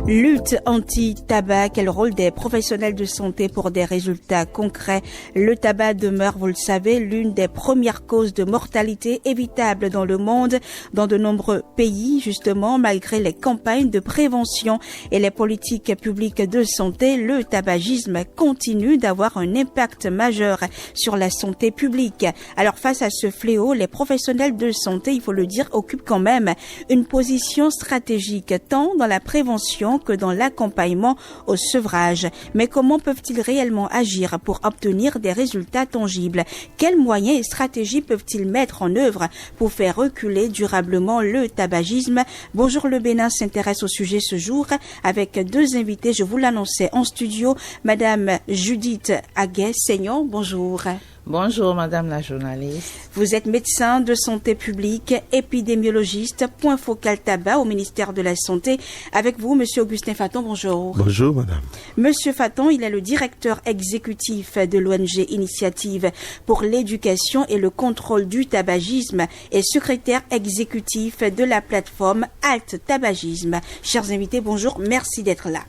Lutte anti-tabac, quel rôle des professionnels de santé pour des résultats concrets? Le tabac demeure, vous le savez, l'une des premières causes de mortalité évitable dans le monde, dans de nombreux pays, justement, malgré les campagnes de prévention et les politiques publiques de santé. Le tabagisme continue d'avoir un impact majeur sur la santé publique. Alors, face à ce fléau, les professionnels de santé, il faut le dire, occupent quand même une position stratégique, tant dans la prévention que dans l'accompagnement au sevrage. Mais comment peuvent-ils réellement agir pour obtenir des résultats tangibles? Quels moyens et stratégies peuvent-ils mettre en œuvre pour faire reculer durablement le tabagisme? Bonjour, le Bénin s'intéresse au sujet ce jour avec deux invités. Je vous l'annonçais en studio, Madame Judith Aguet-Seignon. Bonjour. Bonjour Madame la journaliste. Vous êtes médecin de santé publique, épidémiologiste, point focal tabac au ministère de la Santé. Avec vous, Monsieur Augustin Faton, bonjour. Bonjour Madame. Monsieur Faton, il est le directeur exécutif de l'ONG Initiative pour l'éducation et le contrôle du tabagisme et secrétaire exécutif de la plateforme Halt Tabagisme. Chers invités, bonjour, merci d'être là.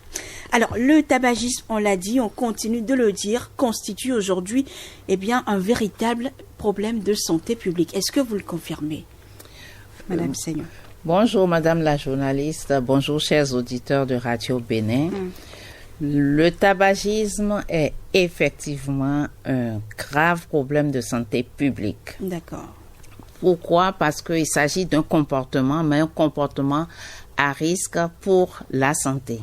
Alors, le tabagisme, on l'a dit, on continue de le dire, constitue aujourd'hui, un véritable problème de santé publique. Est-ce que vous le confirmez, Madame Seignon? Bonjour Madame la journaliste, bonjour chers auditeurs de Radio Bénin. Le tabagisme est effectivement un grave problème de santé publique. D'accord. Pourquoi? Parce qu'il s'agit d'un comportement, mais un comportement à risque pour la santé.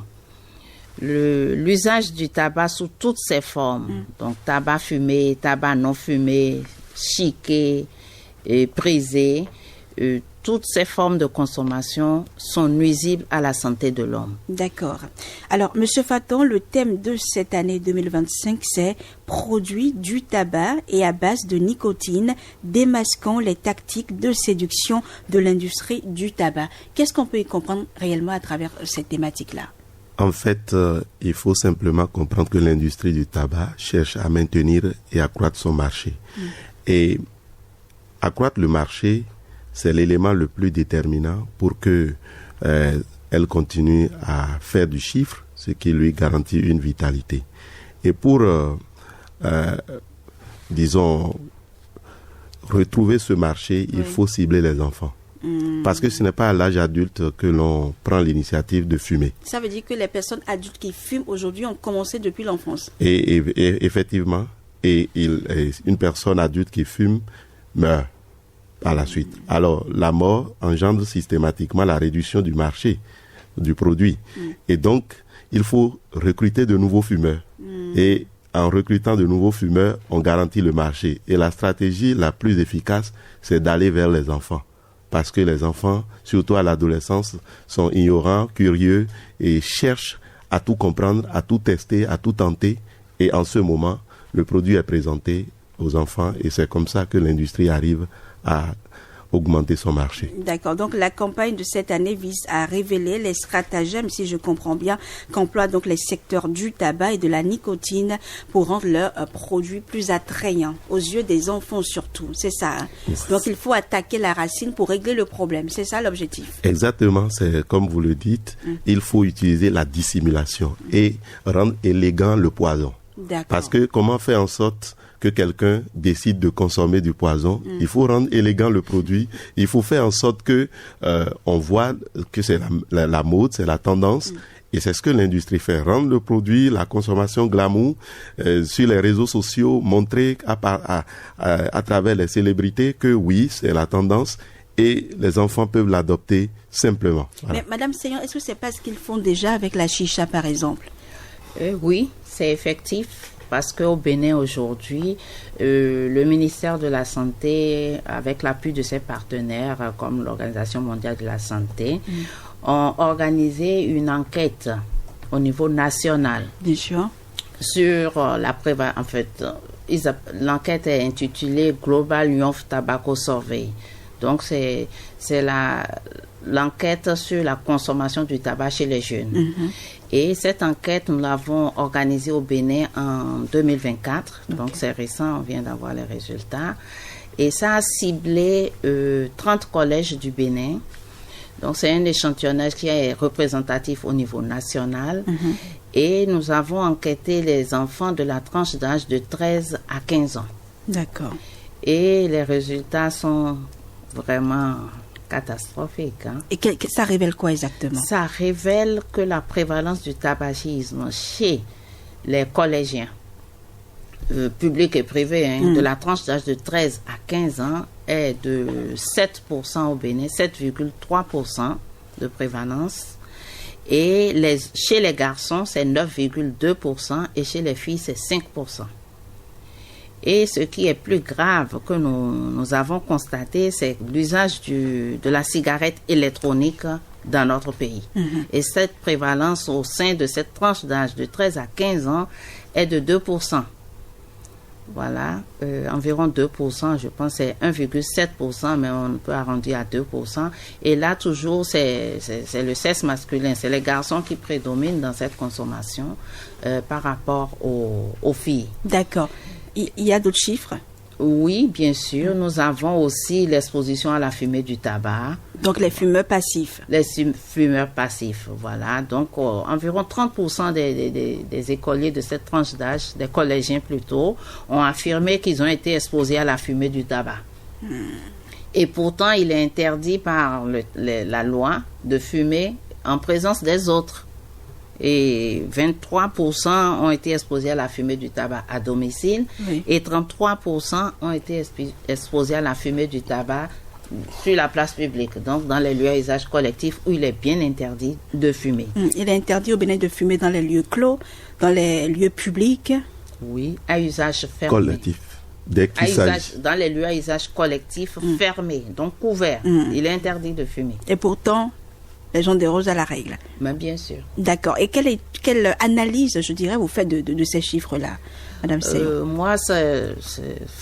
L'usage du tabac sous toutes ses formes, donc tabac fumé, tabac non fumé, chiqué, brisé, toutes ces formes de consommation sont nuisibles à la santé de l'homme. D'accord. Alors, Monsieur Faton, le thème de cette année 2025, c'est « Produits du tabac et à base de nicotine, démasquant les tactiques de séduction de l'industrie du tabac ». Qu'est-ce qu'on peut y comprendre réellement à travers cette thématique-là? En fait, il faut simplement comprendre que l'industrie du tabac cherche à maintenir et accroître son marché. Et accroître le marché, c'est l'élément le plus déterminant pour que elle continue à faire du chiffre, ce qui lui garantit une vitalité. Et pour, retrouver ce marché, il faut cibler les enfants. Parce que ce n'est pas à l'âge adulte que l'on prend l'initiative de fumer. Ça veut dire que les personnes adultes qui fument aujourd'hui ont commencé depuis l'enfance. Et effectivement, une personne adulte qui fume meurt par la suite. Alors, la mort engendre systématiquement la réduction du marché du produit. Et donc, il faut recruter de nouveaux fumeurs. Et en recrutant de nouveaux fumeurs, on garantit le marché. Et la stratégie la plus efficace, c'est d'aller vers les enfants. Parce que les enfants, surtout à l'adolescence, sont ignorants, curieux et cherchent à tout comprendre, à tout tester, à tout tenter. Et en ce moment, le produit est présenté aux enfants et c'est comme ça que l'industrie arrive à augmenter son marché. D'accord. Donc, la campagne de cette année vise à révéler les stratagèmes, si je comprends bien, qu'emploient donc les secteurs du tabac et de la nicotine pour rendre leurs produits plus attrayants aux yeux des enfants surtout. C'est ça. Hein? Yes. Donc, il faut attaquer la racine pour régler le problème. C'est ça l'objectif. Exactement. C'est comme vous le dites. Il faut utiliser la dissimulation et rendre élégant le poison. D'accord. Parce que comment faire en sorte que quelqu'un décide de consommer du poison, il faut rendre élégant le produit, il faut faire en sorte que on voit que c'est la mode, c'est la tendance, et c'est ce que l'industrie fait, rendre le produit, la consommation glamour, sur les réseaux sociaux, montrer à travers les célébrités que oui, c'est la tendance, et les enfants peuvent l'adopter simplement. Voilà. Mais Madame Seignon, est-ce que c'est pas ce qu'ils font déjà avec la chicha par exemple? Oui, c'est effectif. parce qu'au Bénin aujourd'hui, le ministère de la Santé, avec l'appui de ses partenaires comme l'Organisation mondiale de la santé, ont organisé une enquête au niveau national. Bien sûr. Sur la prévalence. En fait, l'enquête est intitulée Global Youth Tobacco Survey. Donc, c'est l'enquête sur la consommation du tabac chez les jeunes. Et cette enquête, nous l'avons organisée au Bénin en 2024. Donc, c'est récent, on vient d'avoir les résultats. Et ça a ciblé 30 collèges du Bénin. Donc, c'est un échantillonnage qui est représentatif au niveau national. Et nous avons enquêté les enfants de la tranche d'âge de 13 à 15 ans. D'accord. Et les résultats sont vraiment catastrophiques. Et ça révèle quoi exactement? Ça révèle que la prévalence du tabagisme chez les collégiens, publics et privés, de la tranche d'âge de 13 à 15 ans est de 7% au Bénin, 7,3% de prévalence. Et chez les garçons, c'est 9,2% et chez les filles, c'est 5%. Et ce qui est plus grave que nous avons constaté, c'est l'usage de la cigarette électronique dans notre pays. Et cette prévalence au sein de cette tranche d'âge de 13 à 15 ans est de 2%. Voilà, environ 2%, je pense c'est 1,7%, mais on peut arrondir à 2%. Et là, toujours, c'est le sexe masculin, c'est les garçons qui prédominent dans cette consommation par rapport aux filles. D'accord. Il y a d'autres chiffres? Oui, bien sûr. Nous avons aussi l'exposition à la fumée du tabac. Donc, les fumeurs passifs. Les fumeurs passifs, voilà. Donc, environ 30% des écoliers de cette tranche d'âge, des collégiens plutôt, ont affirmé qu'ils ont été exposés à la fumée du tabac. Et pourtant, il est interdit par la loi de fumer en présence des autres. Et 23% ont été exposés à la fumée du tabac à domicile, et 33% ont été exposés à la fumée du tabac sur la place publique, donc dans les lieux à usage collectif où il est bien interdit de fumer. Il est interdit au Bénin de fumer dans les lieux clos, dans les lieux publics? Oui, à usage fermé. Collectif. Dès qu'il s'agit. Dans les lieux à usage collectif fermés, donc couverts. Il est interdit de fumer. Et pourtant, les gens dérogent à la règle. Mais bien sûr. D'accord. Et quelle analyse, je dirais, vous faites de ces chiffres-là, Madame Seyo? Moi, c'est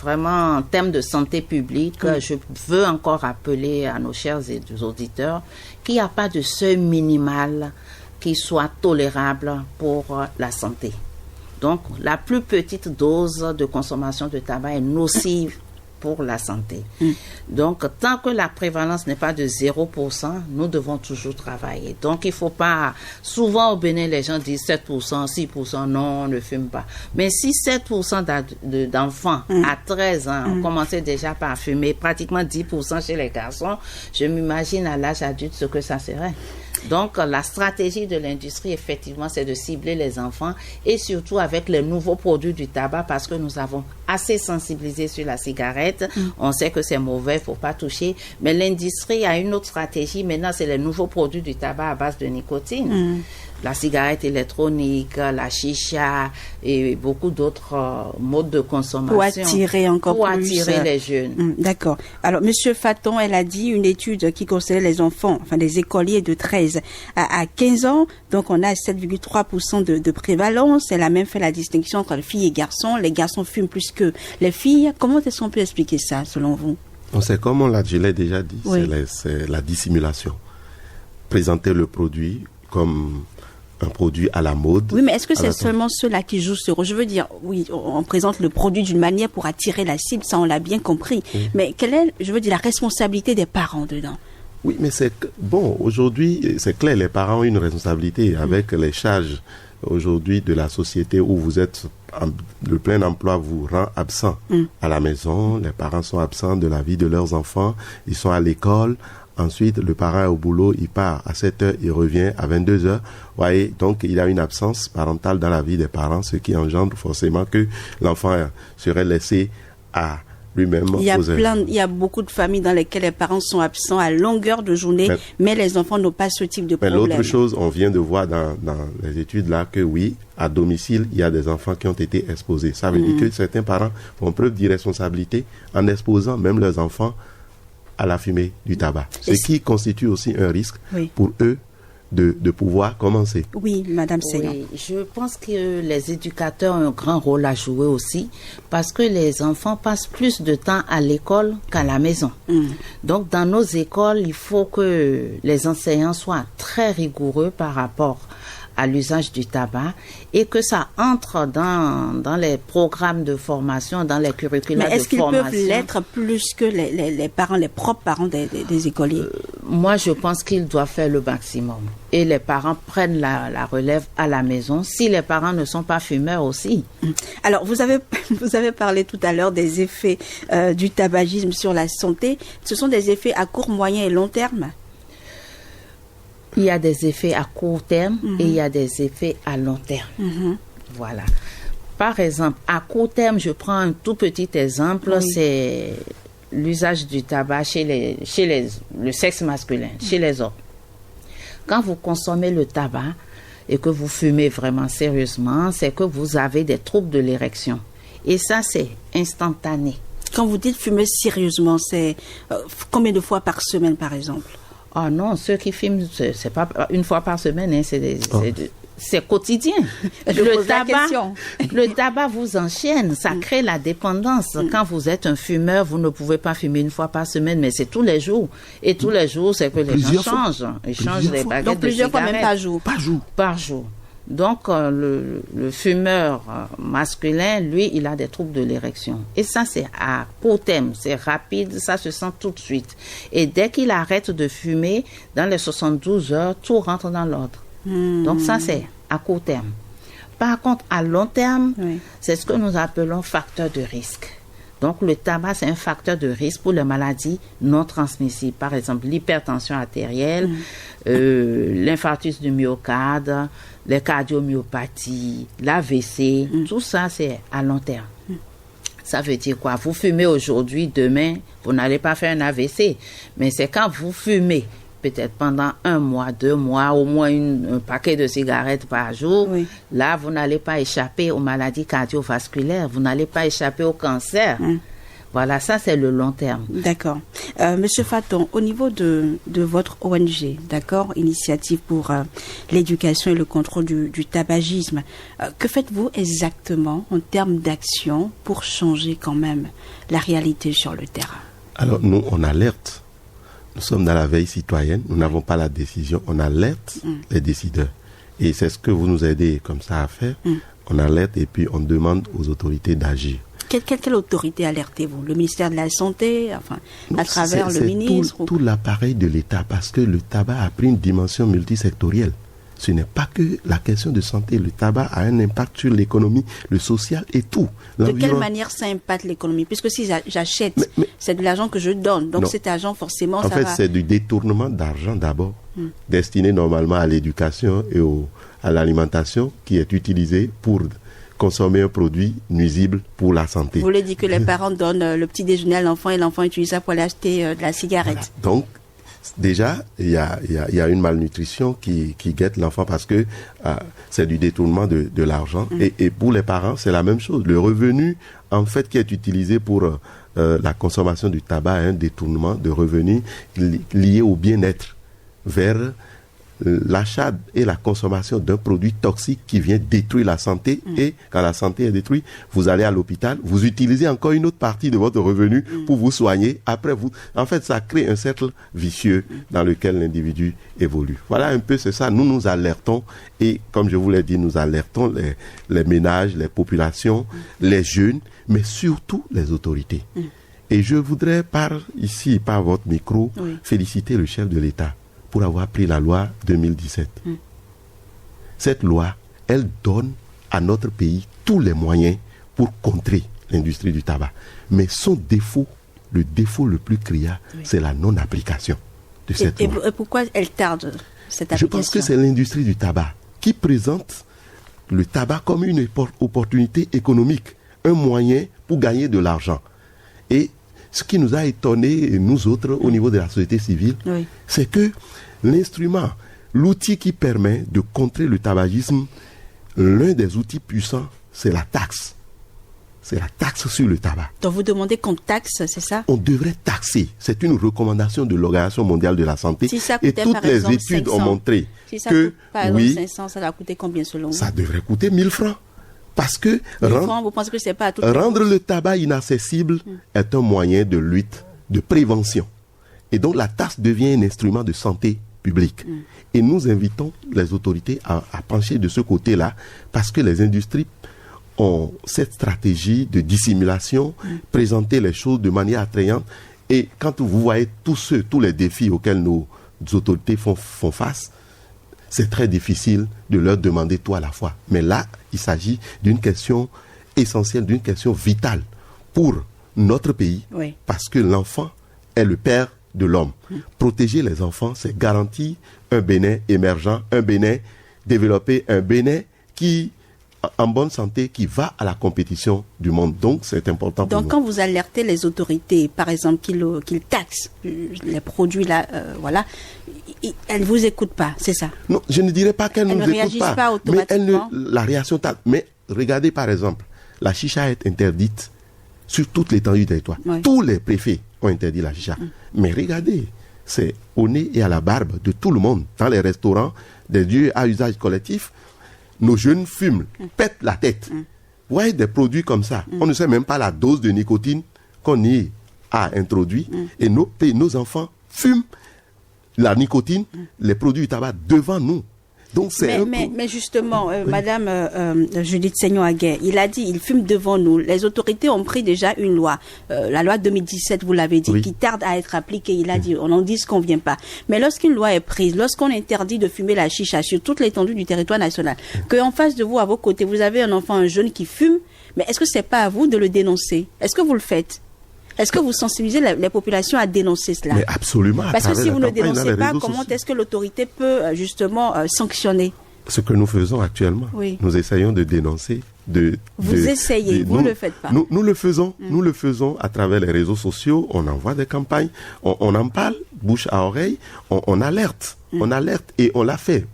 vraiment en termes de santé publique. Je veux encore rappeler à nos chers auditeurs qu'il n'y a pas de seuil minimal qui soit tolérable pour la santé. Donc, la plus petite dose de consommation de tabac est nocive pour la santé. Donc, tant que la prévalence n'est pas de 0%, nous devons toujours travailler. Donc, il ne faut pas... Souvent, au Bénin, les gens disent 7%, 6%, non, on ne fume pas. Mais si 7% d'enfants à 13 ans ont commencé déjà par fumer, pratiquement 10% chez les garçons, je m'imagine à l'âge adulte ce que ça serait. Donc, la stratégie de l'industrie, effectivement, c'est de cibler les enfants et surtout avec les nouveaux produits du tabac parce que nous avons assez sensibilisé sur la cigarette. On sait que c'est mauvais, il ne faut pas toucher. Mais l'industrie a une autre stratégie. Maintenant, c'est les nouveaux produits du tabac à base de nicotine. La cigarette électronique, la chicha et beaucoup d'autres modes de consommation. Pour attirer encore pour plus. Pour attirer les jeunes. D'accord. Alors, Monsieur Faton, elle a dit une étude qui concernait les enfants, enfin les écoliers de 13 à 15 ans. Donc, on a 7,3% de prévalence. Elle a même fait la distinction entre les filles et garçons. Les garçons fument plus que les filles. Comment est-ce qu'on peut expliquer ça, selon vous? C'est comme je l'ai déjà dit, oui. C'est la dissimulation. Présenter le produit comme un produit à la mode. Oui, mais est-ce que c'est seulement ceux-là qui jouent ce rôle? Je veux dire, oui, on présente le produit d'une manière pour attirer la cible, ça on l'a bien compris. Mais quelle est, je veux dire, la responsabilité des parents dedans? Oui, mais aujourd'hui, c'est clair, les parents ont une responsabilité avec les charges aujourd'hui de la société où vous êtes, le plein emploi vous rend absent à la maison, les parents sont absents de la vie de leurs enfants, ils sont à l'école. Ensuite, le parent est au boulot, il part à 7h, il revient à 22h. Voyez, donc il y a une absence parentale dans la vie des parents, ce qui engendre forcément que l'enfant serait laissé à lui-même posait. Il y a beaucoup de familles dans lesquelles les parents sont absents à longueur de journée, mais les enfants n'ont pas ce type de problème. L'autre chose, on vient de voir dans les études là que oui, à domicile, il y a des enfants qui ont été exposés. Ça veut dire que certains parents font preuve d'irresponsabilité en exposant même leurs enfants à la fumée du tabac. Ce qui constitue aussi un risque pour eux de pouvoir commencer. Oui, Madame Seigneur. Oui, je pense que les éducateurs ont un grand rôle à jouer aussi parce que les enfants passent plus de temps à l'école qu'à la maison. Donc, dans nos écoles, il faut que les enseignants soient très rigoureux par rapport à l'usage du tabac et que ça entre dans les programmes de formation, dans les curricula de formation. Mais est-ce qu'ils peuvent l'être plus que les parents, les propres parents des écoliers? Moi, je pense qu'ils doivent faire le maximum. Et les parents prennent la relève à la maison, si les parents ne sont pas fumeurs aussi. Alors, vous avez parlé tout à l'heure des effets du tabagisme sur la santé. Ce sont des effets à court, moyen et long terme? Il y a des effets à court terme et il y a des effets à long terme. Voilà. Par exemple, à court terme, je prends un tout petit exemple, c'est l'usage du tabac chez le sexe masculin, chez les hommes. Quand vous consommez le tabac et que vous fumez vraiment sérieusement, c'est que vous avez des troubles de l'érection. Et ça, c'est instantané. Quand vous dites fumer sérieusement, c'est combien de fois par semaine, par exemple? Ah non, ceux qui fument, c'est pas une fois par semaine, hein, c'est quotidien. Le tabac vous enchaîne, ça crée la dépendance. Quand vous êtes un fumeur, vous ne pouvez pas fumer une fois par semaine, mais c'est tous les jours. Et tous les jours, c'est que les gens changent. Ils changent les baguettes. Donc plusieurs fois même par jour. Donc, le fumeur masculin, lui, il a des troubles de l'érection. Et ça, c'est à court terme, c'est rapide, ça se sent tout de suite. Et dès qu'il arrête de fumer, dans les 72 heures, tout rentre dans l'ordre. Donc, ça, c'est à court terme. Par contre, à long terme, c'est ce que nous appelons facteur de risque. Donc, le tabac, c'est un facteur de risque pour les maladies non transmissibles. Par exemple, l'hypertension artérielle, l'infarctus du myocarde, les cardiomyopathies, l'AVC, tout ça, c'est à long terme. Ça veut dire quoi? Vous fumez aujourd'hui, demain, vous n'allez pas faire un AVC. Mais c'est quand vous fumez, peut-être pendant 1 mois, 2 mois, au moins un paquet de cigarettes par jour, là, vous n'allez pas échapper aux maladies cardiovasculaires, vous n'allez pas échapper au cancer. Voilà, ça c'est le long terme. D'accord. Monsieur Faton, au niveau de votre ONG, d'accord, Initiative pour l'éducation et le contrôle du tabagisme, que faites-vous exactement en termes d'action pour changer quand même la réalité sur le terrain? Alors nous, on alerte. Nous sommes dans la veille citoyenne, nous n'avons pas la décision, on alerte les décideurs. Et c'est ce que vous nous aidez comme ça à faire. On alerte et puis on demande aux autorités d'agir. Quelle autorité alertez-vous? Le ministère de la Santé, enfin, à travers le ministre? Tout l'appareil de l'État, parce que le tabac a pris une dimension multisectorielle. Ce n'est pas que la question de santé. Le tabac a un impact sur l'économie, le social et tout. De quelle manière ça impacte l'économie? Puisque si j'achète, c'est de l'argent que je donne. Donc cet argent, forcément, en fait, c'est du détournement d'argent d'abord, destiné normalement à l'éducation et à l'alimentation, qui est utilisé pour consommer un produit nuisible pour la santé. Vous voulez dire que les parents donnent le petit déjeuner à l'enfant et l'enfant utilise ça pour aller acheter de la cigarette. Voilà. Donc, déjà, il y a une malnutrition qui guette l'enfant parce que c'est du détournement de l'argent. Et pour les parents, c'est la même chose. Le revenu, en fait, qui est utilisé pour la consommation du tabac est un détournement de revenus lié au bien-être vers l'achat et la consommation d'un produit toxique qui vient détruire la santé. Et quand la santé est détruite, vous allez à l'hôpital, vous utilisez encore une autre partie de votre revenu pour vous soigner. Après, en fait, ça crée un cercle vicieux dans lequel l'individu évolue. Voilà un peu, c'est ça. Nous alertons et, comme je vous l'ai dit, nous alertons les ménages, les populations, les jeunes, mais surtout les autorités. Et je voudrais, par votre micro, féliciter le chef de l'État pour avoir pris la loi 2017. Cette loi, elle donne à notre pays tous les moyens pour contrer l'industrie du tabac. Mais son défaut, le défaut le plus criard, c'est la non-application de cette loi. Et pourquoi elle tarde, cette application? Je pense que c'est l'industrie du tabac qui présente le tabac comme une opportunité économique, un moyen pour gagner de l'argent. Et ce qui nous a étonnés, nous autres, au niveau de la société civile, c'est que l'instrument, l'outil qui permet de contrer le tabagisme, l'un des outils puissants, c'est la taxe. C'est la taxe sur le tabac. Donc vous demandez qu'on taxe, c'est ça? On devrait taxer. C'est une recommandation de l'Organisation mondiale de la santé. Si ça coûtait, et toutes par les exemple, études 500, ont montré si ça que coûte, par exemple, 500, ça va coûter combien selon vous? Ça devrait coûter 1000 francs. Parce que vous pensez que c'est pas à tout rendre le tabac inaccessible est un moyen de lutte, de prévention. Et donc la taxe devient un instrument de santé publique. Et nous invitons les autorités à pencher de ce côté-là, parce que les industries ont cette stratégie de dissimulation, présenter les choses de manière attrayante. Et quand vous voyez tous les défis auxquels nos autorités font face, c'est très difficile de leur demander tout à la fois. Mais là, il s'agit d'une question essentielle, d'une question vitale pour notre pays, parce que l'enfant est le père de l'homme. Protéger les enfants, c'est garantir un Bénin émergent, un Bénin développé, un Bénin qui en bonne santé, qui va à la compétition du monde. Donc, c'est important pour nous. Donc, quand vous alertez les autorités, par exemple, qu'ils taxent les produits là, voilà, elles ne vous écoutent pas, c'est ça? Non, je ne dirais pas qu'elles ne nous écoutent pas. Automatiquement. Mais la réaction taxe. Mais regardez, par exemple, la chicha est interdite sur toute l'étendue du territoire. Tous les préfets ont interdit la chicha. Mais regardez, c'est au nez et à la barbe de tout le monde. Dans les restaurants, des lieux à usage collectif, nos jeunes fument, pètent la tête. Vous voyez des produits comme ça. On ne sait même pas la dose de nicotine qu'on y a introduit. Et nos enfants fument la nicotine, les produits du tabac devant nous. Donc mais justement, Madame Judith Seignon-Aguet, il a dit, il fume devant nous. Les autorités ont pris déjà une loi, la loi 2017, vous l'avez dit, qui tarde à être appliquée. Il a dit, on en dit ce qu'on vient pas. Mais lorsqu'une loi est prise, lorsqu'on interdit de fumer la chicha sur toute l'étendue du territoire national, qu'en face de vous, à vos côtés, vous avez un enfant, un jeune qui fume, mais est-ce que c'est pas à vous de le dénoncer? Est-ce que vous le faites? Est-ce que vous sensibilisez les populations à dénoncer cela? Mais absolument. Parce que si vous ne dénoncez pas, comment est-ce que l'autorité peut justement sanctionner? Ce que nous faisons actuellement, nous essayons de dénoncer. Vous essayez, vous ne le faites pas. Nous le faisons, nous le faisons à travers les réseaux sociaux, on envoie des campagnes, on en parle, bouche à oreille, on alerte, et on l'a fait.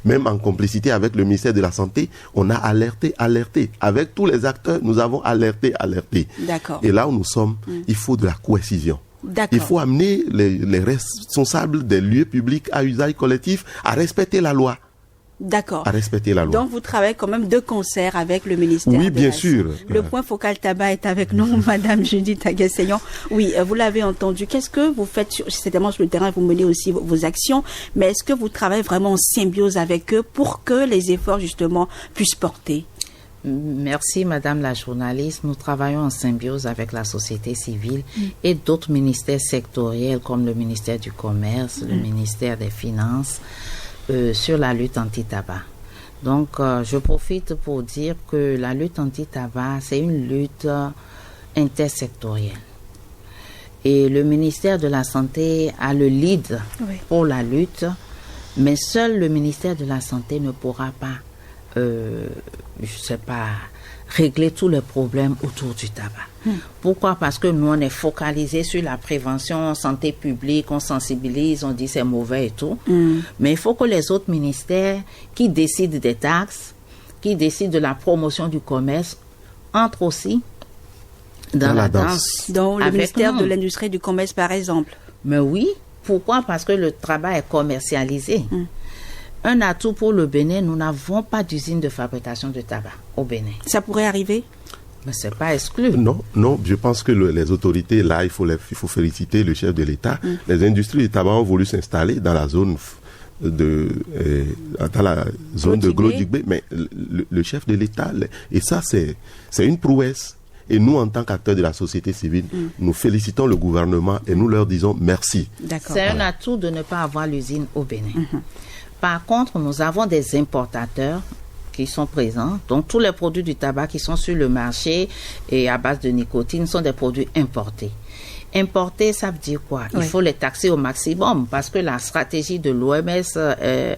Même en complicité avec le ministère de la Santé, on a alerté. Avec tous les acteurs, nous avons alerté. D'accord. Et là où nous sommes, il faut de la cohésion. Il faut amener les responsables des lieux publics à usage collectif à respecter la loi. D'accord. À respecter la loi. Donc vous travaillez quand même de concert avec le ministère. Oui, bien sûr. Le point focal tabac est avec nous, Madame Judith Aguet-Seignon. Oui, vous l'avez entendu. Qu'est-ce que vous faites certainement sur le terrain? Vous menez aussi vos actions, mais est-ce que vous travaillez vraiment en symbiose avec eux pour que les efforts justement puissent porter? Merci Madame la journaliste. Nous travaillons en symbiose avec la société civile et d'autres ministères sectoriels comme le ministère du Commerce, le ministère des Finances, sur la lutte anti-tabac. Donc, je profite pour dire que la lutte anti-tabac, c'est une lutte intersectorielle. Et le ministère de la Santé a le lead pour la lutte, mais seul le ministère de la Santé ne pourra pas, régler tous les problèmes autour du tabac. Pourquoi? Parce que nous, on est focalisé sur la prévention, santé publique, on sensibilise, on dit c'est mauvais et tout. Mais il faut que les autres ministères qui décident des taxes, qui décident de la promotion du commerce, entrent aussi dans la danse. Dans le ministère de l'Industrie et du Commerce, par exemple. Mais oui. Pourquoi? Parce que le tabac est commercialisé. Un atout pour le Bénin, nous n'avons pas d'usine de fabrication de tabac au Bénin. Ça pourrait arriver? Mais c'est pas exclu. Non, je pense que les autorités, là, il faut féliciter le chef de l'État. Les industries du tabac ont voulu s'installer dans la zone de Glo-Dugbé, mais le chef de l'État, et ça, c'est une prouesse. Et nous, en tant qu'acteurs de la société civile, nous félicitons le gouvernement et nous leur disons merci. C'est un atout de ne pas avoir l'usine au Bénin. Par contre, nous avons des importateurs qui sont présents. Donc, tous les produits du tabac qui sont sur le marché et à base de nicotine sont des produits importés. Importer, ça veut dire quoi? Il faut les taxer au maximum parce que la stratégie de l'OMS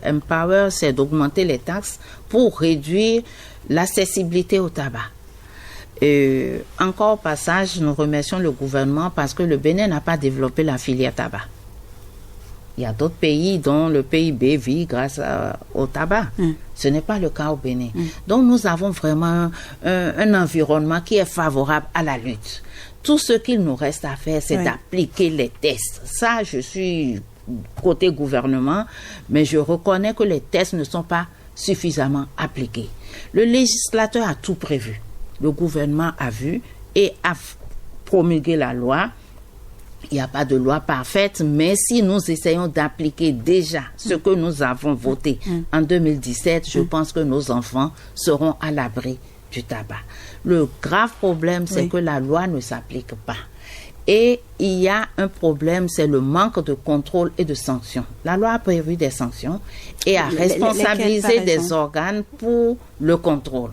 Empower, c'est d'augmenter les taxes pour réduire l'accessibilité au tabac. Et encore au passage, nous remercions le gouvernement parce que le Bénin n'a pas développé la filière tabac. Il y a d'autres pays dont le PIB vit grâce au tabac. Ce n'est pas le cas au Bénin. Donc nous avons vraiment un environnement qui est favorable à la lutte. Tout ce qu'il nous reste à faire, c'est d'appliquer les tests. Ça, je suis côté gouvernement, mais je reconnais que les tests ne sont pas suffisamment appliqués. Le législateur a tout prévu. Le gouvernement a vu et a promulgué la loi. Il n'y a pas de loi parfaite, mais si nous essayons d'appliquer déjà ce que nous avons voté en 2017, je pense que nos enfants seront à l'abri du tabac. Le grave problème, c'est que la loi ne s'applique pas. Et il y a un problème, c'est le manque de contrôle et de sanctions. La loi a prévu des sanctions et a responsabilisé des organes pour le contrôle.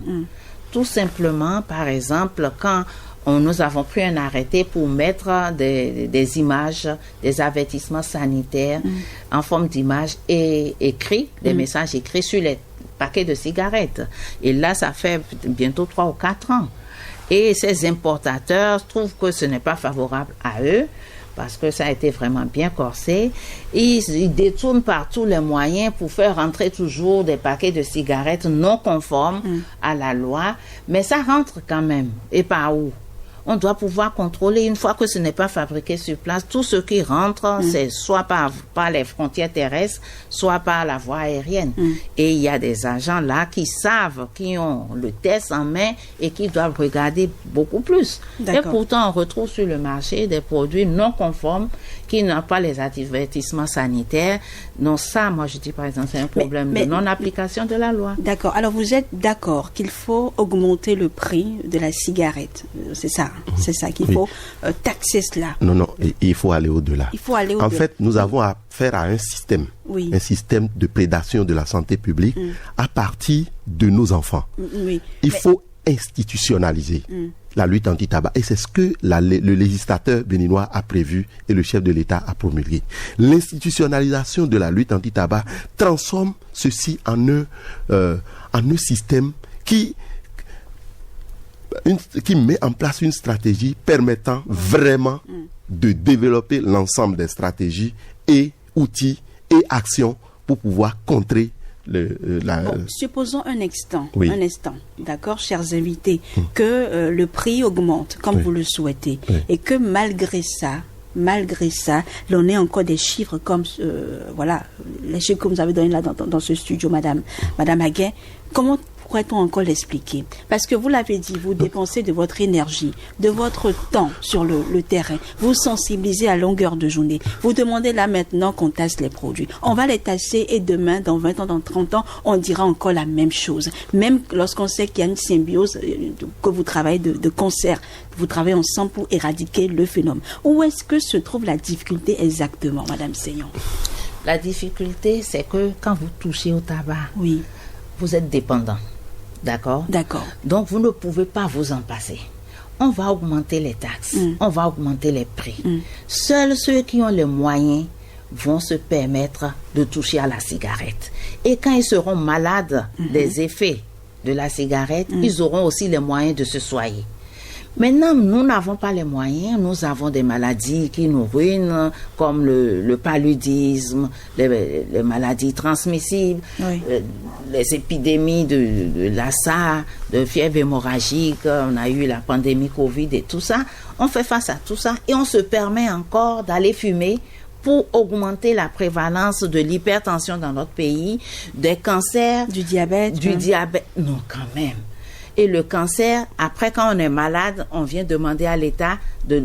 Tout simplement, par exemple, quand nous avons pris un arrêté pour mettre des images, des avertissements sanitaires en forme d'images et écrits, des messages écrits sur les paquets de cigarettes. Et là, ça fait bientôt 3 ou 4 ans. Et ces importateurs trouvent que ce n'est pas favorable à eux parce que ça a été vraiment bien corsé. Ils détournent par tous les moyens pour faire rentrer toujours des paquets de cigarettes non conformes à la loi. Mais ça rentre quand même. Et par où? On doit pouvoir contrôler, une fois que ce n'est pas fabriqué sur place, tout ce qui rentre, c'est soit par les frontières terrestres, soit par la voie aérienne. Et il y a des agents là qui savent, qui ont le test en main et qui doivent regarder beaucoup plus. Et pourtant, on retrouve sur le marché des produits non conformes qui n'ont pas les avertissements sanitaires. Donc ça, moi je dis par exemple, c'est un problème de non-application de la loi. D'accord. Alors vous êtes d'accord qu'il faut augmenter le prix de la cigarette. C'est ça. C'est ça qu'il faut taxer cela. Non, il faut aller au-delà. Il faut aller au-delà. En fait, nous avons affaire à un système de prédation de la santé publique à partir de nos enfants. Il faut institutionnaliser la lutte anti-tabac. Et c'est ce que le législateur béninois a prévu et le chef de l'État a promulgué. L'institutionnalisation de la lutte anti-tabac transforme ceci en un système qui met en place une stratégie permettant vraiment de développer l'ensemble des stratégies et outils et actions pour pouvoir contrer supposons un instant, d'accord, chers invités, que le prix augmente comme vous le souhaitez et que malgré ça, l'on ait encore des chiffres comme les chiffres que vous avez donnés là dans ce studio, Madame Aguin. Comment pourrait-on encore l'expliquer? Parce que vous l'avez dit, vous dépensez de votre énergie, de votre temps sur le terrain, vous sensibilisez à longueur de journée, vous demandez là maintenant qu'on tasse les produits. On va les tasser et demain, dans 20 ans, dans 30 ans, on dira encore la même chose. Même lorsqu'on sait qu'il y a une symbiose, que vous travaillez de concert, vous travaillez ensemble pour éradiquer le phénomène. Où est-ce que se trouve la difficulté exactement, Madame Seyon? La difficulté, c'est que quand vous touchez au tabac, vous êtes dépendant. D'accord? Donc, vous ne pouvez pas vous en passer. On va augmenter les taxes. On va augmenter les prix. Seuls ceux qui ont les moyens vont se permettre de toucher à la cigarette. Et quand ils seront malades des effets de la cigarette, ils auront aussi les moyens de se soigner. Maintenant, nous n'avons pas les moyens. Nous avons des maladies qui nous ruinent, comme le paludisme, les maladies transmissibles, les épidémies de Lassa, de fièvre hémorragique. On a eu la pandémie Covid et tout ça. On fait face à tout ça et on se permet encore d'aller fumer pour augmenter la prévalence de l'hypertension dans notre pays, des cancers, du diabète. Non, quand même. Et le cancer, après quand on est malade, on vient demander à l'État de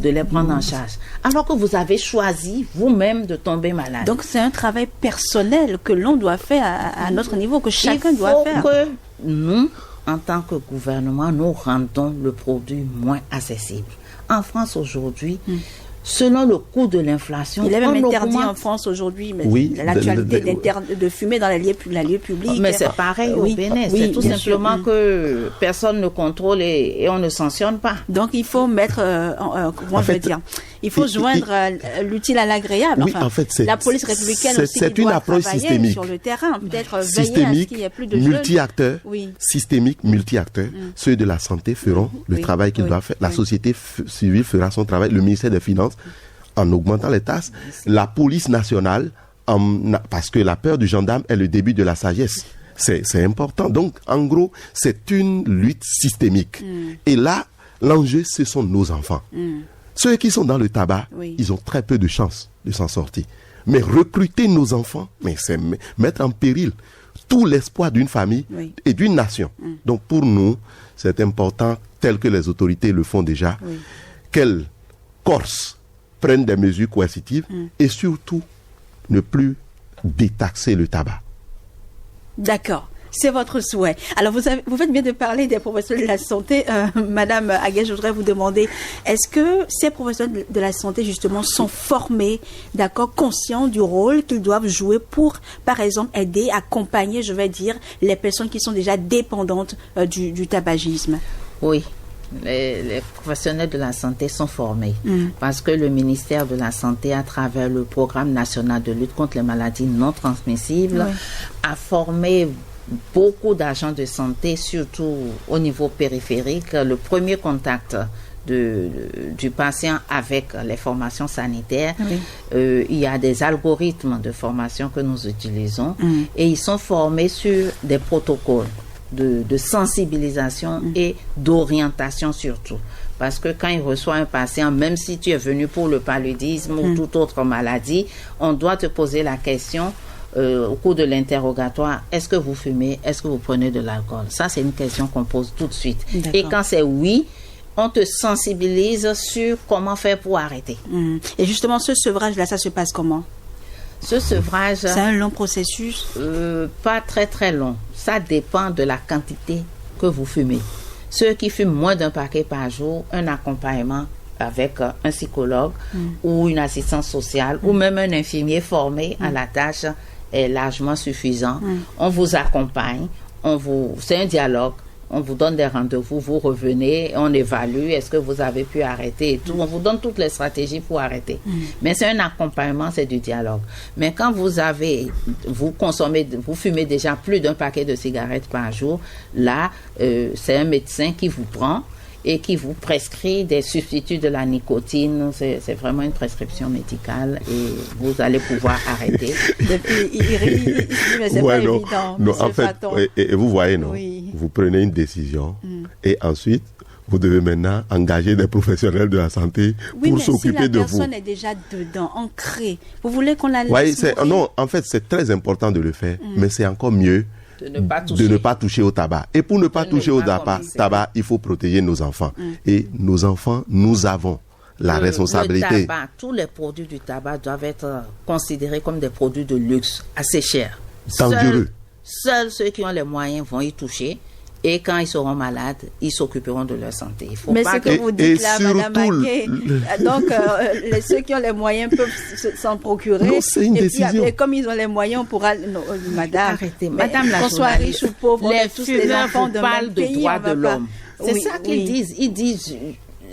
les prendre en charge. Alors que vous avez choisi vous-même de tomber malade. Donc c'est un travail personnel que l'on doit faire à notre niveau, que chacun doit faire. Il faut que nous, en tant que gouvernement, nous rendons le produit moins accessible. En France aujourd'hui, selon le coût de l'inflation, il est même interdit en France aujourd'hui, l'actualité de fumer dans les lieux publics. Mais c'est pareil au Bénin. C'est tout simplement que personne ne contrôle et on ne sanctionne pas. Donc il faut mettre, Il faut joindre l'utile à l'agréable. Oui, en fait, la police républicaine aussi c'est une approche systémique sur le terrain, peut-être veiller systémique, à ce qu'il y ait plus de multi-acteurs, systémique, Mm. multi-acteurs. Ceux de la santé feront le travail qu'ils doivent faire. La société civile fera son travail. Le ministère des Finances, en augmentant les taxes. La police nationale, parce que la peur du gendarme est le début de la sagesse. C'est important. Donc, en gros, c'est une lutte systémique. Et là, l'enjeu, ce sont nos enfants. Ceux qui sont dans le tabac, ils ont très peu de chances de s'en sortir. Mais recruter nos enfants, mais c'est mettre en péril tout l'espoir d'une famille et d'une nation. Donc, pour nous, c'est important, tel que les autorités le font déjà, qu'elles corsent, prennent des mesures coercitives et surtout, ne plus détaxer le tabac. D'accord. C'est votre souhait. Alors, vous faites bien de parler des professionnels de la santé. Madame Aguet, je voudrais vous demander, est-ce que ces professionnels de la santé, justement, sont formés, d'accord, conscients du rôle qu'ils doivent jouer pour, par exemple, aider, accompagner, je vais dire, les personnes qui sont déjà dépendantes du tabagisme? Oui. Les professionnels de la santé sont formés parce que le ministère de la Santé, à travers le programme national de lutte contre les maladies non transmissibles, a formé beaucoup d'agents de santé, surtout au niveau périphérique. Le premier contact du patient avec les formations sanitaires, il y a des algorithmes de formation que nous utilisons et ils sont formés sur des protocoles de sensibilisation et d'orientation surtout. Parce que quand il reçoit un patient, même si tu es venu pour le paludisme ou toute autre maladie, on doit te poser la question au cours de l'interrogatoire, est-ce que vous fumez, est-ce que vous prenez de l'alcool? Ça, c'est une question qu'on pose tout de suite. Et quand c'est oui, on te sensibilise sur comment faire pour arrêter. Et justement, ce sevrage-là, ça se passe comment? Ce sevrage... C'est un long processus? Pas très très long. Ça dépend de la quantité que vous fumez. Ceux qui fument moins d'un paquet par jour, un accompagnement avec un psychologue ou une assistante sociale ou même un infirmier formé à la tâche est largement suffisant. On vous accompagne, c'est un dialogue. On vous donne des rendez-vous, vous revenez, on évalue, est-ce que vous avez pu arrêter et tout. On vous donne toutes les stratégies pour arrêter. Mais c'est un accompagnement, c'est du dialogue. Mais quand vous fumez déjà plus d'un paquet de cigarettes par jour, là, c'est un médecin qui vous prend et qui vous prescrit des substituts de la nicotine. C'est vraiment une prescription médicale et vous allez pouvoir arrêter. Mais c'est pas évident. Non, en fait, et vous voyez, non, vous prenez une décision et ensuite, vous devez maintenant engager des professionnels de la santé pour s'occuper de vous. Si la personne est déjà dedans, ancrée, vous voulez qu'on la laisse mourir? Non, en fait, c'est très important de le faire, mais c'est encore mieux de ne pas toucher au tabac. Et pour ne pas toucher au tabac, il faut protéger nos enfants. Et nos enfants, nous avons la responsabilité. Le tabac, tous les produits du tabac doivent être considérés comme des produits de luxe, assez chers. Dangereux. Seuls ceux qui ont les moyens vont y toucher. Et quand ils seront malades, ils s'occuperont de leur santé. Il faut mais pas ce que vous dites là, Madame Aguet, donc ceux qui ont les moyens peuvent s'en procurer. Non, c'est une décision. Et comme ils ont les moyens, on pourra... Madame, arrêtez. Madame la qu'on soit riche ou pauvre, les tous les enfants de parlent de droits de l'homme. C'est ça qu'ils disent. Ils disent...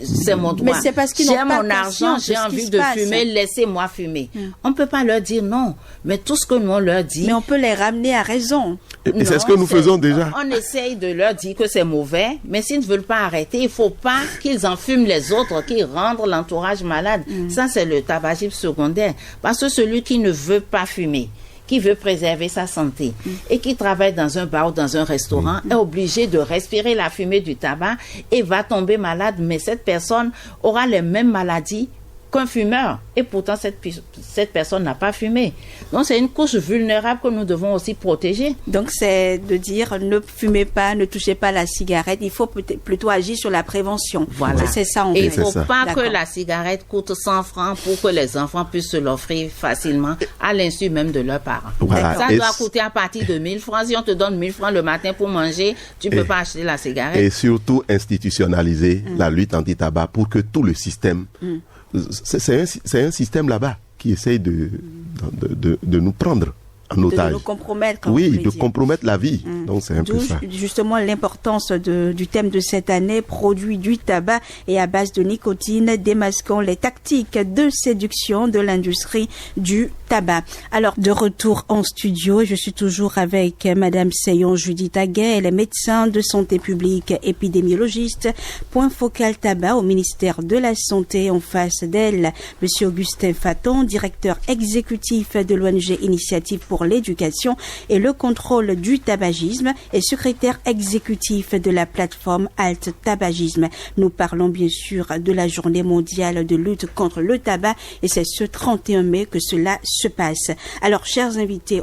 C'est mon droit. Mais c'est parce qu'ils n'ont pas j'ai mon argent, j'ai envie de fumer, laissez-moi fumer. On ne peut pas leur dire non. Mais tout ce que nous on leur dit... Mais on peut les ramener à raison. Et c'est ce que nous faisons déjà. On essaye de leur dire que c'est mauvais, mais s'ils ne veulent pas arrêter, il ne faut pas qu'ils en fument les autres, qu'ils rendent l'entourage malade. Ça, c'est le tabagisme secondaire. Parce que celui qui ne veut pas fumer, qui veut préserver sa santé et qui travaille dans un bar ou dans un restaurant est obligé de respirer la fumée du tabac et va tomber malade. Mais cette personne aura les mêmes maladies qu'un fumeur. Et pourtant, cette personne n'a pas fumé. Donc, c'est une couche vulnérable que nous devons aussi protéger. Donc, c'est de dire ne fumez pas, ne touchez pas la cigarette. Il faut plutôt agir sur la prévention. Voilà. C'est ça, en fait. Et il ne faut pas que la cigarette coûte 100 francs pour que les enfants puissent se l'offrir facilement, à l'insu même de leurs parents. Voilà. Ça doit coûter à partir de 1000 francs. Si on te donne 1000 francs le matin pour manger, tu ne peux pas acheter la cigarette. Et surtout, institutionnaliser la lutte anti-tabac pour que tout le système... C'est un système là-bas qui essaye de nous prendre en otage. De nous compromettre. Oui, de compromettre la vie. Donc c'est un peu ça. Justement l'importance du thème de cette année, produit du tabac et à base de nicotine, démasquant les tactiques de séduction de l'industrie du tabac. Alors de retour en studio, je suis toujours avec Madame Seyon Judith Aguet, elle est médecin de santé publique, épidémiologiste, point focal tabac au ministère de la Santé. En face d'elle, Monsieur Augustin Faton, directeur exécutif de l'ONG Initiative pour l'éducation et le contrôle du tabagisme et secrétaire exécutif de la plateforme Halt Tabagisme. Nous parlons bien sûr de la journée mondiale de lutte contre le tabac et c'est ce 31 mai que cela se passe. Alors, chers invités,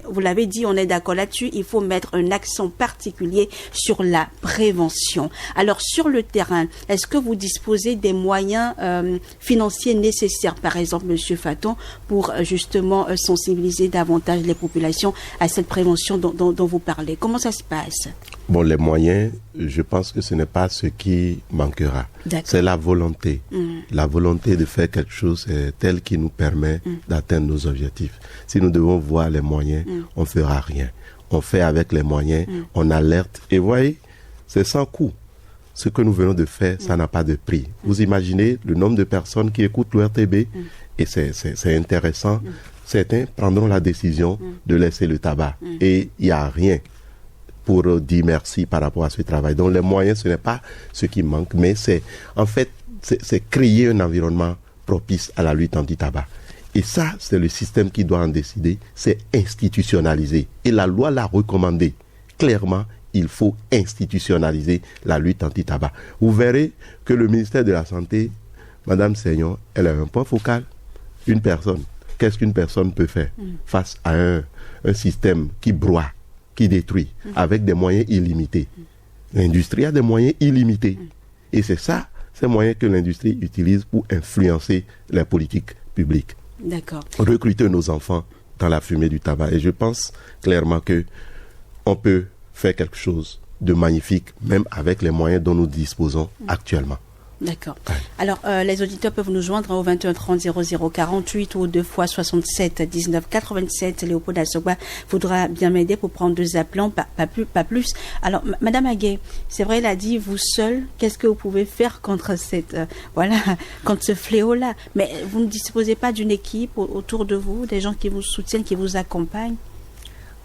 vous l'avez dit, on est d'accord là-dessus, il faut mettre un accent particulier sur la prévention. Alors, sur le terrain, est-ce que vous disposez des moyens financiers nécessaires, par exemple, Monsieur Faton, pour justement sensibiliser davantage les populations à cette prévention dont vous parlez? Comment ça se passe? Bon, les moyens, je pense que ce n'est pas ce qui manquera. C'est la volonté. La volonté de faire quelque chose telle qui nous permet d'atteindre nos objectifs. Si nous devons voir les moyens, on ne fera rien. On fait avec les moyens, on alerte. Et voyez, c'est sans coût. Ce que nous venons de faire, ça n'a pas de prix. Vous imaginez le nombre de personnes qui écoutent l'ORTB et c'est intéressant. Certains prendront la décision de laisser le tabac. Et il n'y a rien pour dire merci par rapport à ce travail. Donc les moyens, ce n'est pas ce qui manque, mais c'est créer un environnement propice à la lutte anti-tabac. Et ça, c'est le système qui doit en décider, c'est institutionnaliser. Et la loi l'a recommandé. Clairement, il faut institutionnaliser la lutte anti-tabac. Vous verrez que le ministère de la Santé, Madame Seyon, elle a un point focal. Une personne. Qu'est-ce qu'une personne peut faire face à un système qui broie, qui détruit, avec des moyens illimités? L'industrie a des moyens illimités. Et c'est ça, ces moyens que l'industrie utilise pour influencer les politiques publiques. D'accord. Recruter nos enfants dans la fumée du tabac. Et je pense clairement que on peut faire quelque chose de magnifique, même avec les moyens dont nous disposons actuellement. D'accord. Alors, les auditeurs peuvent nous joindre au 21 30 00 48 ou 2 fois 67 19 87. Léopold Assogba voudra bien m'aider pour prendre 2 appelants, pas plus. Alors, Madame Aguet, c'est vrai, elle a dit, vous seul, qu'est-ce que vous pouvez faire contre contre ce fléau-là? Mais vous ne disposez pas d'une équipe autour de vous, des gens qui vous soutiennent, qui vous accompagnent?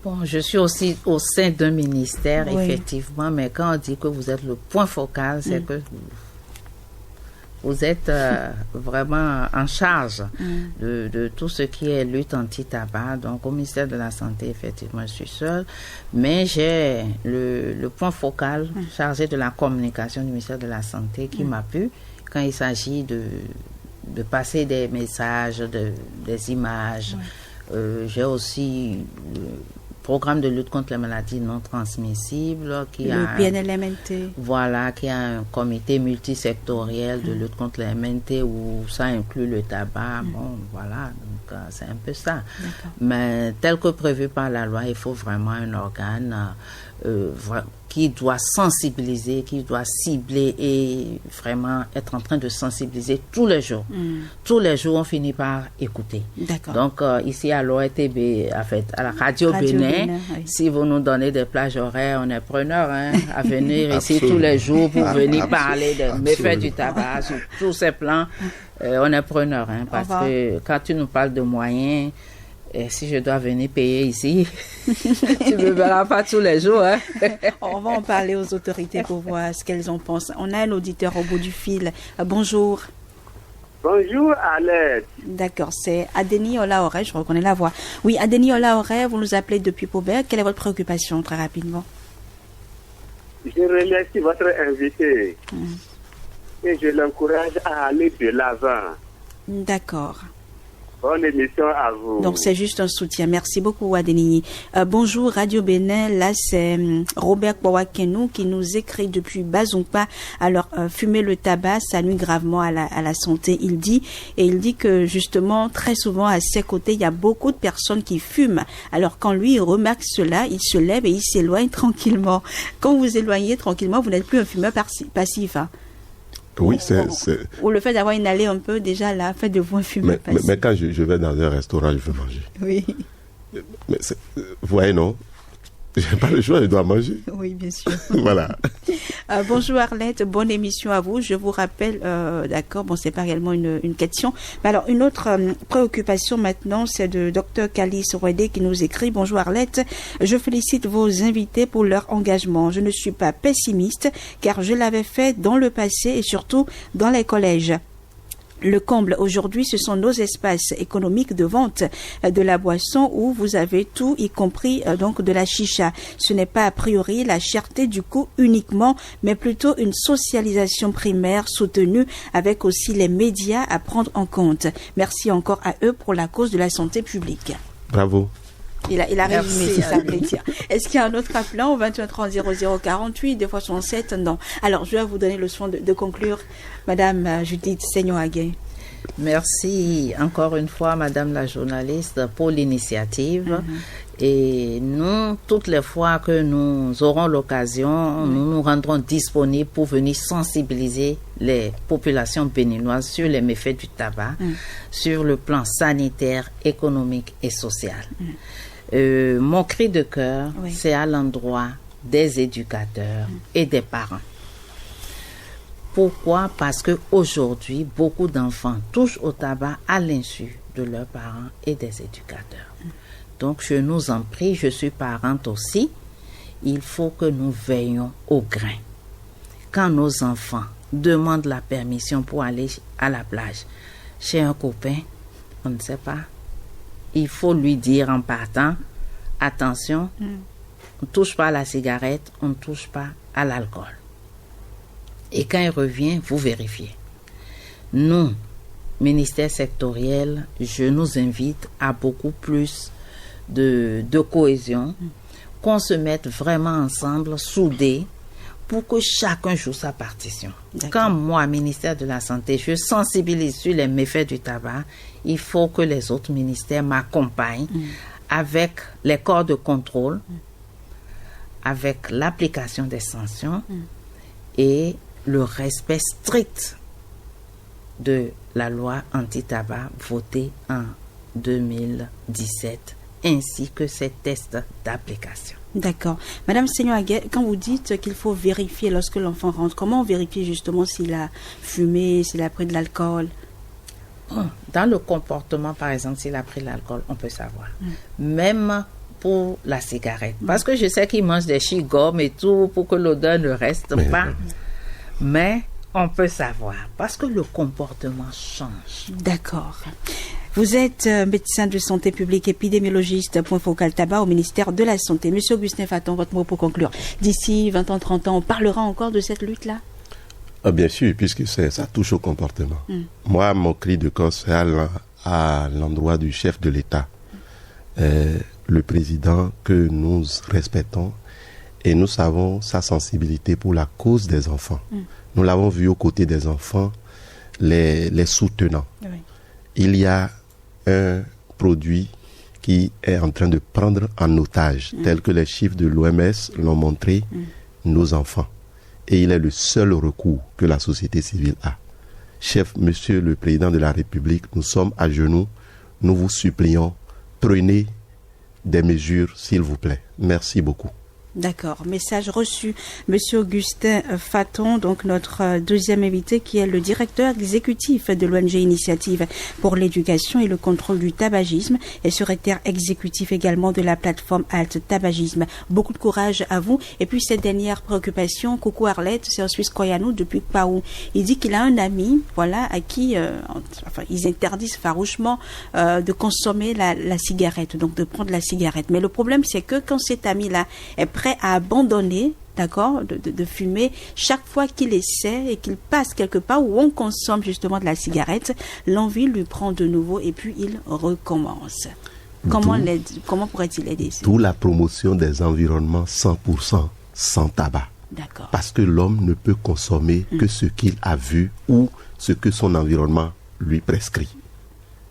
Bon, je suis aussi au sein d'un ministère, effectivement, mais quand on dit que vous êtes le point focal, c'est que vous êtes vraiment en charge de tout ce qui est lutte anti-tabac. Donc, au ministère de la Santé, effectivement, je suis seule. Mais j'ai le point focal chargé de la communication du ministère de la Santé qui m'appuie quand il s'agit de passer des messages, des images. J'ai aussi programme de lutte contre les maladies non transmissibles qui a le PNLMNT. Voilà, qui a un comité multisectoriel de lutte contre les MNT où ça inclut le tabac. Bon, voilà, donc c'est un peu ça. Mais tel que prévu par la loi, il faut vraiment un organe qui doit sensibiliser, qui doit cibler et vraiment être en train de sensibiliser tous les jours. Tous les jours, on finit par écouter. Donc, ici à l'ORTB, à la Radio Bénin, si vous nous donnez des plages horaires, on est preneurs à venir ici tous les jours pour venir parler des méfaits du tabac sur tous ces plans. On est preneurs, parce que quand tu nous parles de moyens, et si je dois venir payer ici, tu ne me verras pas tous les jours. On va en parler aux autorités pour voir ce qu'elles en pensent. On a un auditeur au bout du fil. Bonjour. Bonjour, Alex. D'accord, c'est Adeni Olaoré, je reconnais la voix. Oui, Adeni Olaoré, vous nous appelez depuis Paubert. Quelle est votre préoccupation, très rapidement? Je remercie votre invité et je l'encourage à aller de l'avant. D'accord. Bonne émission à vous. Donc, c'est juste un soutien. Merci beaucoup, Adeni. Bonjour, Radio Bénin. Là, c'est Robert Kwawakenou qui nous écrit depuis Bazumpa. Alors, fumer le tabac, ça nuit gravement à la santé, il dit. Et il dit que, justement, très souvent, à ses côtés, il y a beaucoup de personnes qui fument. Alors, quand lui, il remarque cela, il se lève et il s'éloigne tranquillement. Quand vous vous éloignez tranquillement, vous n'êtes plus un fumeur passif, Oui, ou le fait d'avoir inhalé un peu, déjà là, fait de vous un fumeur passif. Mais quand je vais dans un restaurant, je veux manger. Oui. Mais vous voyez, non? Je n'ai pas le choix, je dois manger. Oui, bien sûr. Voilà. Bonjour Arlette, bonne émission à vous. Je vous rappelle, d'accord, bon, c'est pas réellement une question. Mais alors, une autre préoccupation maintenant, c'est de Dr Calice Ouedé qui nous écrit. Bonjour Arlette, je félicite vos invités pour leur engagement. Je ne suis pas pessimiste car je l'avais fait dans le passé et surtout dans les collèges. Le comble aujourd'hui, ce sont nos espaces économiques de vente de la boisson où vous avez tout, y compris donc de la chicha. Ce n'est pas a priori la cherté du coût uniquement, mais plutôt une socialisation primaire soutenue avec aussi les médias à prendre en compte. Merci encore à eux pour la cause de la santé publique. Bravo. Il a résumé, si ça plaît dire. Est-ce qu'il y a un autre appelant au 21 30 00 48, 2 fois 67? Non. Alors, je vais vous donner le soin de conclure. Madame Judith Seignon-Aguet. Merci encore une fois, Madame la journaliste, pour l'initiative. Et nous, toutes les fois que nous aurons l'occasion, nous nous rendrons disponibles pour venir sensibiliser les populations béninoises sur les méfaits du tabac, sur le plan sanitaire, économique et social. Mon cri de cœur, c'est à l'endroit des éducateurs et des parents. Pourquoi? Parce qu'aujourd'hui, beaucoup d'enfants touchent au tabac à l'insu de leurs parents et des éducateurs. Donc, je nous en prie, je suis parente aussi, il faut que nous veillions au grain. Quand nos enfants demandent la permission pour aller à la plage chez un copain, on ne sait pas. Il faut lui dire en partant, attention, on ne touche pas à la cigarette, on ne touche pas à l'alcool. Et quand il revient, vous vérifiez. Nous, ministère sectoriel, je nous invite à beaucoup plus de cohésion, qu'on se mette vraiment ensemble, soudés, pour que chacun joue sa partition. Quand moi, ministère de la Santé, je sensibilise sur les méfaits du tabac, il faut que les autres ministères m'accompagnent avec les corps de contrôle, avec l'application des sanctions et le respect strict de la loi anti-tabac votée en 2017, ainsi que ses tests d'application. D'accord. Madame Seignon-Aguet, quand vous dites qu'il faut vérifier lorsque l'enfant rentre, comment vérifier justement s'il a fumé, s'il a pris de l'alcool? Dans le comportement, par exemple, s'il a pris de l'alcool, on peut savoir. Même pour la cigarette. Parce que je sais qu'il mange des chewing-gums et tout pour que l'odeur ne reste pas. Mais on peut savoir parce que le comportement change. D'accord. Vous êtes médecin de santé publique, épidémiologiste, point focal tabac au ministère de la Santé. Monsieur Augustin Faton, votre mot pour conclure. D'ici 20 ans, 30 ans, on parlera encore de cette lutte-là? Bien sûr, puisque ça touche au comportement. Moi, mon cri de cœur, c'est à l'endroit du chef de l'État, le président que nous respectons. Et nous savons sa sensibilité pour la cause des enfants. Nous l'avons vu aux côtés des enfants, les soutenant. Il y a un produit qui est en train de prendre en otage, tel que les chiffres de l'OMS l'ont montré, nos enfants. Et il est le seul recours que la société civile a. Chef, Monsieur le Président de la République, nous sommes à genoux. Nous vous supplions, prenez des mesures, s'il vous plaît. Merci beaucoup. D'accord. Message reçu. Monsieur Augustin Faton, donc notre deuxième invité, qui est le directeur exécutif de l'ONG Initiative pour l'éducation et le contrôle du tabagisme et secrétaire exécutif également de la plateforme Halt Tabagisme. Beaucoup de courage à vous. Et puis cette dernière préoccupation, coucou Arlette, c'est un Suisse Koyanou depuis Paou. Il dit qu'il a un ami, voilà, à qui ils interdisent farouchement de consommer la cigarette, donc de prendre la cigarette. Mais le problème, c'est que quand cet ami-là est prêt à abandonner, d'accord, de fumer, chaque fois qu'il essaie et qu'il passe quelque part où on consomme justement de la cigarette, l'envie lui prend de nouveau et puis il recommence. Comment pourrait-il aider? D'où la promotion des environnements 100% sans tabac. D'accord. Parce que l'homme ne peut consommer que ce qu'il a vu ou ce que son environnement lui prescrit.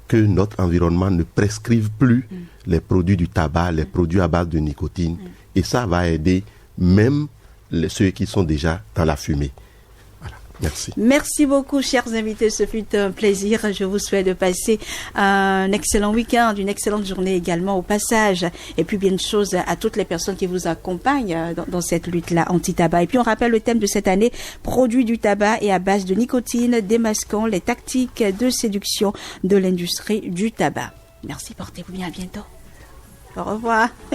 Que notre environnement ne prescrive plus les produits du tabac, les produits à base de nicotine. Et ça va aider même ceux qui sont déjà dans la fumée. Voilà. Merci. Merci beaucoup, chers invités. Ce fut un plaisir. Je vous souhaite de passer un excellent week-end, une excellente journée également au passage. Et puis, bien de choses à toutes les personnes qui vous accompagnent dans cette lutte-là anti-tabac. Et puis, on rappelle le thème de cette année, produits du tabac et à base de nicotine, démasquant les tactiques de séduction de l'industrie du tabac. Merci, portez-vous bien, à bientôt. Au revoir.